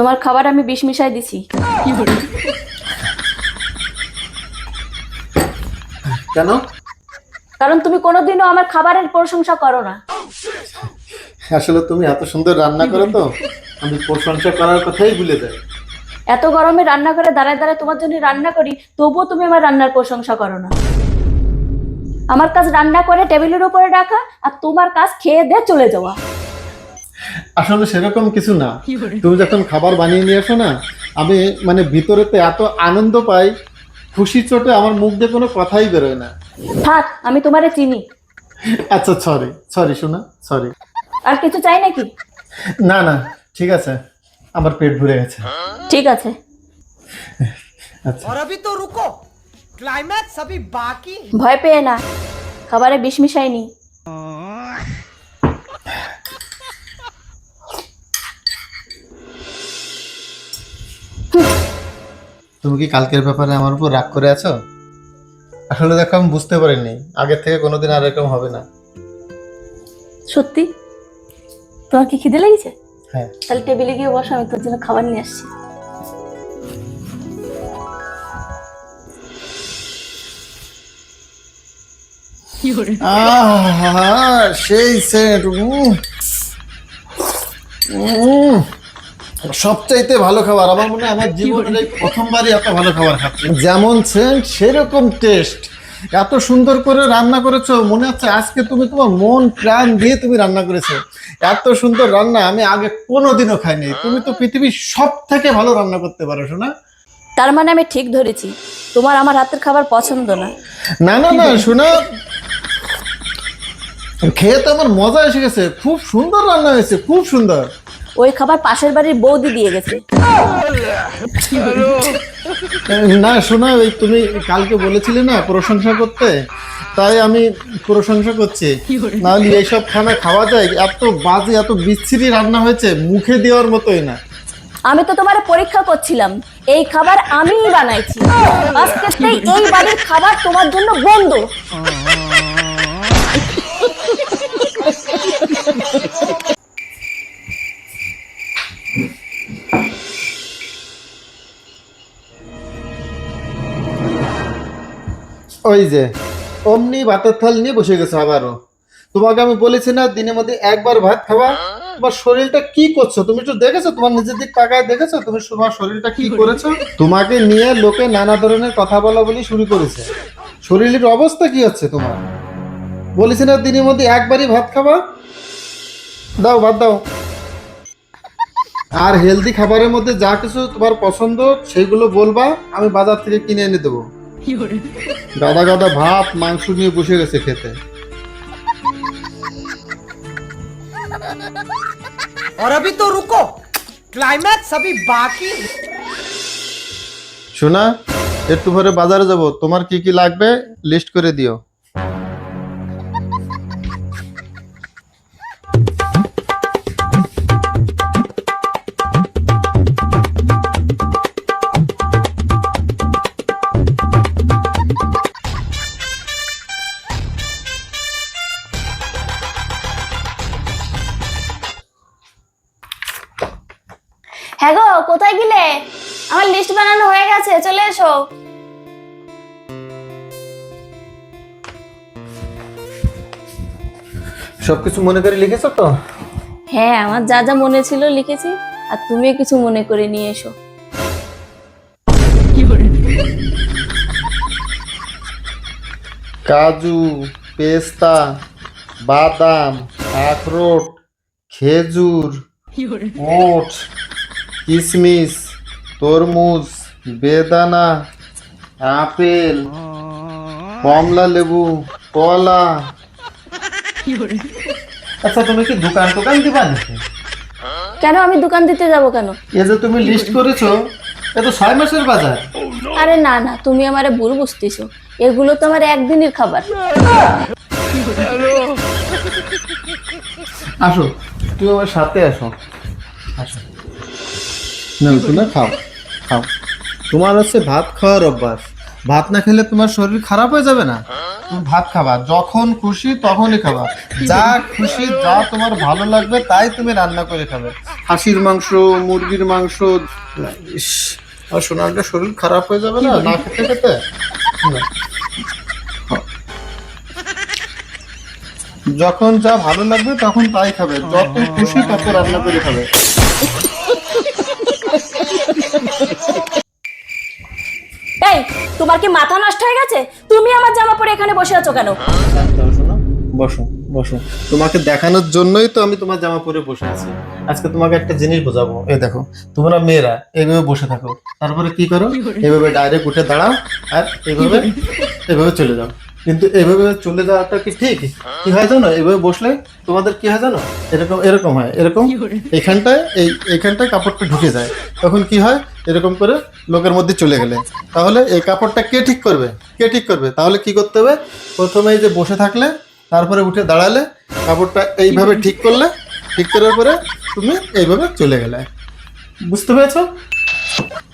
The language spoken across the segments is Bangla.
তোমার খাবার আমি বিষ মিশাই দিছি। কেন? কারণ তুমি কোনোদিনও আমার খাবারের প্রশংসা করো না। আসলে তুমি এত সুন্দর রান্না করো তো আমি প্রশংসা করার কথাই ভুলে যাই। এত গরমে রান্না করে দাঁড়ায় দাঁড়ায় তোমার জন্য রান্না করি, তবুও তুমি আমার রান্নার প্রশংসা করো না। আমার কাজ রান্না করে টেবিলের উপরে রাখা, আর তোমার কাজ খেয়ে দিয়ে চলে যাওয়া। আসলে সেরকম কিছু না, তুমি যখন খাবার বানিয়ে নিয়ে আসো না, আমি মানে ভিতরেতে এত আনন্দ পাই, খুশি চোটে আমার মুখ দিয়ে কোনো কথাই বেরোয় না। থাক, আমি তোমারে চিনি। আচ্ছা সরি সরি শোনা, সরি। আর কিছু চাই নাকি? না না ঠিক আছে, আমার পেট ভরে গেছে। ঠিক আছে। আচ্ছা और अभी तो रुको, क्लाइमैक्स अभी बाकी है। ভয় পেয়ে না, খাবারে বিষ মিশাইনি। তুমি কি কালকের ব্যাপারে আমার উপর রাগ করে আছো? আসলে দেখো আমি বুঝতে পারিনি, আগের থেকে কোনোদিন আর এরকম হবে না। সত্যি? তোমার কি খিদে লেগেছে? হ্যাঁ। তাহলে টেবিলে গিয়ে বসো, আমি তোর জন্য খাবার নিয়ে আসছি। সেই সেন্ট, সবচাইতে ভালো খাবার। আমার মনে হয় আমার জীবনের এই প্রথমবারই এত ভালো খাবার খাচ্ছি। যেমন সেন্ট সেরকম টেস্ট। এত সুন্দর করে রান্না করেছো, মনে হচ্ছে আজকে তুমি তোমার মন প্রাণ দিয়ে তুমি রান্না করেছো। এত সুন্দর রান্না আমি আগে কোনোদিনও খাইনি। তুমি তো পৃথিবীর সব থেকে ভালো রান্না করতে পারো শোনা। তার মানে আমি ঠিক ধরেছি, তোমার আমার হাতের খাবার পছন্দ না? না না না শোনা, খেয়ে তো আমার মজা এসে গেছে। খুব সুন্দর রান্না হয়েছে, খুব সুন্দর। ওই খাবার পাশের বাড়ির বৌদি দিয়ে গেছে। না শোনা, ওই তুমি কালকে বলেছিলে না প্রশংসা করতে, তাই আমি প্রশংসা করছি। নাহলে এইসব খানা খাওয়া যায়? এত বাজে এত বিচ্ছিরি রান্না হয়েছে, মুখে দেওয়ার মতোই না। আমি তো তোমার পরীক্ষা করছিলাম, এই খাবার আমিই বানাইছি। আজকে থেকে এই বাড়ির খাবার তোমার জন্য বন্ধ। ওই যে অমনি ভাতের থাল নিয়ে বসে গেছে আবারও। তোমাকে আমি বলেছি না দিনের মধ্যে একবার ভাত খাওয়া? তোমার শরীরটা কি করছো তুমি একটু দেখেছো? তোমার নিজের দিক তাকায় দেখেছো তুমি তোমার শরীরটা কি করেছো? তোমাকে নিয়ে লোকে নানা ধরনের কথা বলা বলি শুরু করেছে। শরীরের অবস্থা কি হচ্ছে তোমার? বলেছি না দিনের মধ্যে একবারই ভাত খাওয়া? দাও ভাত দাও। আর হেলদি খাবারের মধ্যে যা কিছু তোমার পছন্দ সেইগুলো বলবা, আমি বাজার থেকে কিনে এনে দেবো। গাদা গাদা ভাত মাংস নিয়ে বসে গেছে খেতে। और अभी तो रुको, क्लाइमैक्स अभी बाकी है। শোনা, একটু পরে বাজারে যাব, তোমার কি কি লাগবে লিস্ট করে দিও। হ্যাঁ গো, কোথায় গেলে? আমার লিস্ট বানানো হয়ে গেছে, চলে এসো। সবকিছু মনে করে লিখেছো তো? হ্যাঁ, আমার যা যা মনে ছিল লিখেছি, আর তুমিও কিছু মনে করে নিয়ে এসো। কাজু, পেস্তা, বাদাম, আখরোট, খেজুর, ওটস, কিশমিশ, তরমুজ, বেদানা, আপেল, কমলা লেবু, কলা। আচ্ছা তুমি কি দোকান দিবা নাকি? কেন আমি দোকান দিতে যাব কেন? এই যে তুমি লিস্ট করেছো, এ তো 6 মাসের বাজার। আরে না না, তুমি আমারে ভুল বুঝতেছো। এগুলো তো আমার একদিনের খাবার। আসো, তুমি আমার সাথে আসো। আসো না শোনা, খাও খাও। তোমার হচ্ছে ভাত খাওয়ার অভ্যাস, ভাত না খেলে তোমার শরীর খারাপ হয়ে যাবে না? তুমি ভাত খাবা, যখন খুশি তখনই খাবা, যা খুশি যা তোমার ভালো লাগবে তাই তুমি রান্না করে খাবে। হাঁসির মাংস, মুরগির মাংস, ইস, আর সোনারটা শরীর খারাপ হয়ে যাবে না না খেতে খেতে। না। যখন যা ভালো লাগবে তখন তাই খাবে, যত খুশি তত রান্না করে খাবে। এই, তোমার কি মাথা নষ্ট হয়ে গেছে? তুমি আমার জামা পরে এখানে বসে আছো কেন? শোনো, বসো বসো, তোমাকে দেখানোর জন্যই তো আমি তোমার জামা পরে বসে আছি। আজকে তোমাকে একটা জিনিস বোঝাবো। এই দেখো, তোমরা মেয়েরা এইভাবে বসে থাকো, তারপরে কি করো, এইভাবে ডাইরেক্ট উঠে দাঁড়াও আর এইভাবে এভাবে চলে যাও। কিন্তু এভাবে চলে যাওয়াটা কি ঠিক? কি হয় জানো, এভাবে বসলে তোমাদের কি হয় জানো, এরকম এরকম হয়, এরকম এইখানটায় কাপড়টা ঢুকে যায়। তখন কি হয়, এরকম করে লোকের মধ্যে চলে গেলে, তাহলে এই কাপড়টা কে ঠিক করবে? কে ঠিক করবে? তাহলে কি করতে হবে, প্রথমে এই যে বসে থাকলে, তারপরে উঠে দাঁড়ালে, কাপড়টা এইভাবে ঠিক করলে, ঠিক করার পরে তুমি এইভাবে চলে গেলে। বুঝতে পেরেছো?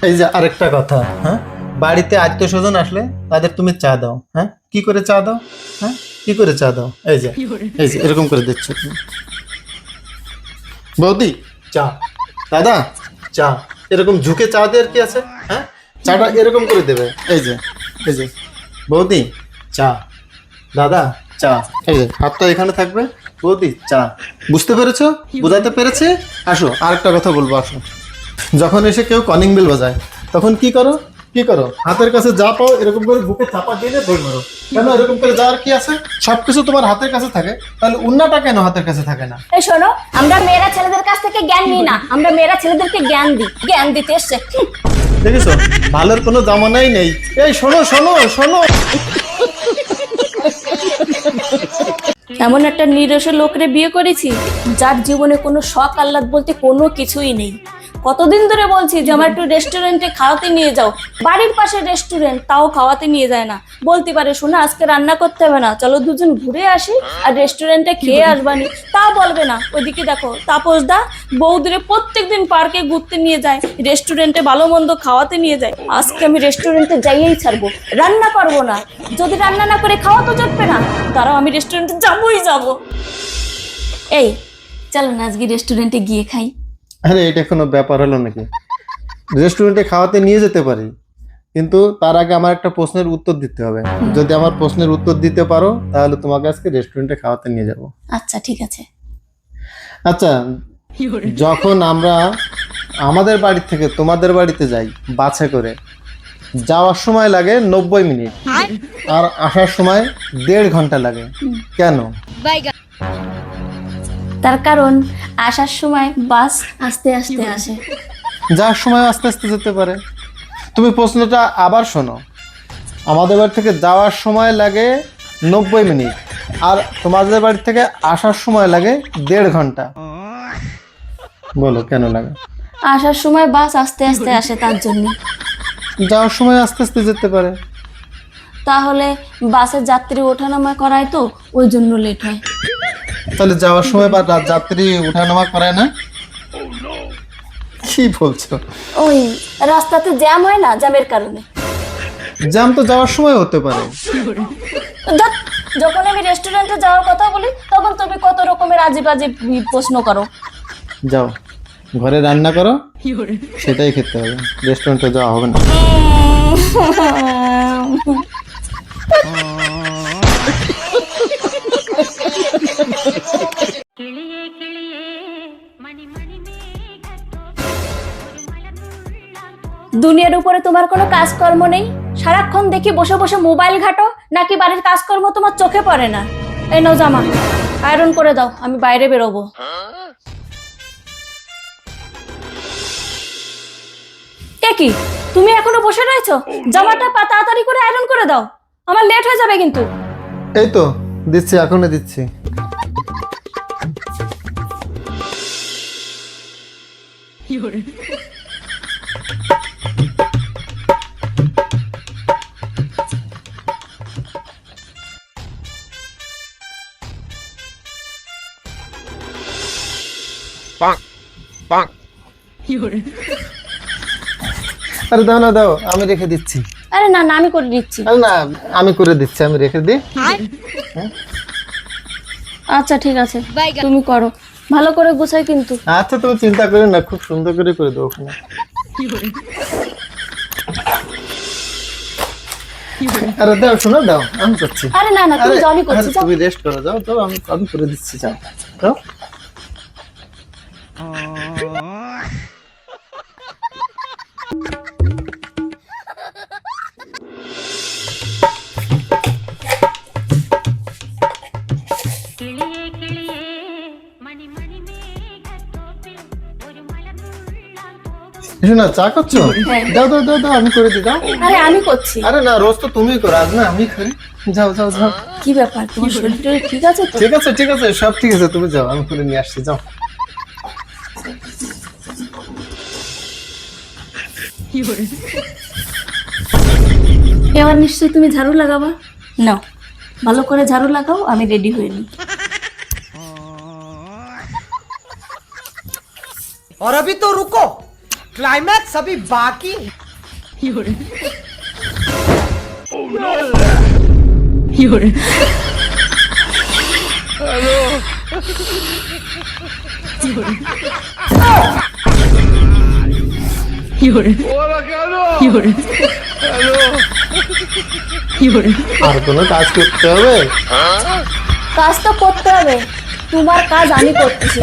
এই যে আরেকটা কথা, হ্যাঁ, বাড়িতে আত্মীয় স্বজন আসলে তাদের তুমি চা দাও। হ্যাঁ, কি করে চা দাও? হ্যাঁ, কি করে চা দাও? এই যে এরকম করে দিচ্ছ তুমি। বৌদি চা, দাদা চা, এরকম ঝুঁকে চা দেওয়ার কি আছে? হ্যাঁ, চাটা এরকম করে দেবে। এই যে বৌদি চা, দাদা চা, এই যে হাতটা এখানে থাকবে, বৌদি চা। বুঝতে পেরেছো? বোঝাতে পেরেছি? আসো আরেকটা কথা বলবো, আসো। যখন এসে কেউ কলিং বেল বাজায় তখন কি করো? হাতের কাছে যা পাও এরকম করে বুকে চাপা দিয়ে দৌড় মারো। কেন এরকম করে যাওয়ার কি আছে? সবকিছু তোমার হাতের কাছে থাকে, তাহলে উন্নাটা কেন হাতের কাছে থাকে না? এই শোনো, আমরা মেয়েরা ছেলেদের কাছ থেকে জ্ঞান নিই না, আমরা মেয়েরা ছেলেদেরকে জ্ঞান দিই। জ্ঞান দিতে এসছে। দেখেছো, ভালোর কোনো জামানাই নেই। এই শোনো শোনো শোনো, এমন একটা নিরস লোকরে বিয়ে করেছি যার জীবনে কোনো শখ আহ্লাদ বলতে কোনো কিছুই নেই। কতদিন ধরে বলছি যে আমার একটু রেস্টুরেন্টে খাওয়াতে নিয়ে যাও, বাড়ির পাশে রেস্টুরেন্ট, তাও খাওয়াতে নিয়ে যায় না। বলতে পারে শোনা আজকে রান্না করতে হবে না, চলো দুজন ঘুরে আসি আর রেস্টুরেন্টে খেয়ে আসবানি, তা বলবে না। ওইদিকে দেখো তাপস দা বৌদিরে প্রত্যেকদিন পার্কে ঘুরতে নিয়ে যায়, রেস্টুরেন্টে ভালো মন্দ খাওয়াতে নিয়ে যায়। আজকে আমি রেস্টুরেন্টে যাইয়েই ছাড়বো, রান্না করবো না। যদি রান্না না করে খাওয়া তো চটবে না, তারাও আমি রেস্টুরেন্টে যাবোই যাবো। এই চলো না আজকে রেস্টুরেন্টে গিয়ে খাই। আরে এটা কোনো ব্যাপার হলো নাকি? রেস্টুরেন্টে খাওয়াতে নিয়ে যেতে পারি, কিন্তু তার আগে আমার একটা প্রশ্নের উত্তর দিতে হবে। যদি আমার প্রশ্নের উত্তর দিতে পারো তাহলে তোমাকে আজকে রেস্টুরেন্টে খাওয়াতে নিয়ে যাব। আচ্ছা ঠিক আছে। আচ্ছা, যখন আমরা আমাদের বাড়ি থেকে তোমাদের বাড়িতে যাই বাসে করে, যাওয়ার সময় লাগে 90 মিনিট আর আসার সময় 1.5 ঘন্টা লাগে, কেন? তার কারণ আসার সময় বাস আস্তে আস্তে আসে, যাওয়ার সময় আস্তে আস্তে যেতে পারে। তুমি প্রশ্নটা আবার শোনো, আমাদের বাড়ি থেকে যাওয়ার সময় লাগে 90 মিনিট আর তোমাদের বাড়ি থেকে আসার সময় লাগে 1.5 ঘন্টা। বলো কেন লাগে? আসার সময় বাস আস্তে আস্তে আসে তার জন্য। যাওয়ার সময় আস্তে আস্তে যেতে পারে। তাহলে বাসের যাত্রী ওঠানামা করায় তো, ওই জন্য লেট হয়। তাহলে যাওয়ার সময় বা যাত্রী ওঠানামা করায় না? কি বলছো? ওই রাস্তাতে জ্যাম হয় না, জ্যামের কারণে। জ্যাম তো যাওয়ার সময় হতে পারে। ধ্যাৎ, যখন আমি রেস্টুরেন্টে যাওয়ার কথা বলি তখন তুমি কত রকমের আজীব আজীব প্রশ্ন করো। যাও ঘরে রান্না করো, সেটাই খেতে হবে, রেস্টুরেন্টে যাওয়া হবে না। দুনিয়ার উপরে তোমার কোনো কাজকর্ম নেই, সারাক্ষণ দেখি বসে বসে মোবাইল ঘাটো, নাকি বাড়ির কাজকর্ম তোমার চোখে পড়ে না? এই নাও জামা, আয়রন করে দাও, আমি বাইরে বেরোবো। এ কি, তুমি এখনো বসে রয়েছো? জামাটা তাড়াতাড়ি করে আয়রন করে দাও, আমার লেট হয়ে যাবে কিন্তু। এই তো দিচ্ছি, এখনই দিচ্ছি। আরে দাও না, দাও, আমি রেখে দিচ্ছি। আরে না না, আমি করে দিচ্ছি। আরে না, আমি করে দিচ্ছি, আমি রেখে দিই। আচ্ছা ঠিক আছে, তুমি করো, ভালো করে গোছাই কিন্তু। আচ্ছা তুমি চিন্তা করো না, খুব সুন্দর করে করে দেবো ওখানে। আরে দাও, শোনো, দাও, আমি করছি। আরে না না, তুমি আরে, যাও, আমি করছি, আরে, যাও। তুমি রেস্ট করো, যাও যাও, আমি করে দিচ্ছি, যাও যাও। শোনা, চা করছো? দাও দাও দাও দাও, আমি করে দিই, দাও। আরে আমি করছি। আরে না, রোজ তো তুমি করো, আজ না আমি করি। যাও যাও যাও। কি ব্যাপার, তোমার শরীরটা ঠিক আছে তো? ঠিক আছে ঠিক আছে, সব ঠিক আছে, তুমি যাও, আমি করে নিয়ে আসছি, যাও। এবার নিশ্চয়ই তুমি ঝাড়ু লাগাবা। নাও, ভালো করে ঝাড়ু লাগাও, আমি রেডি হয়ে নিই। और अभी तो रुको, क्लाइमैक्स अभी बाकी है। আর কোনো কাজ করতে হবে? কাজ তো করতে হবে, তোমার কাজ আমি করতেছি।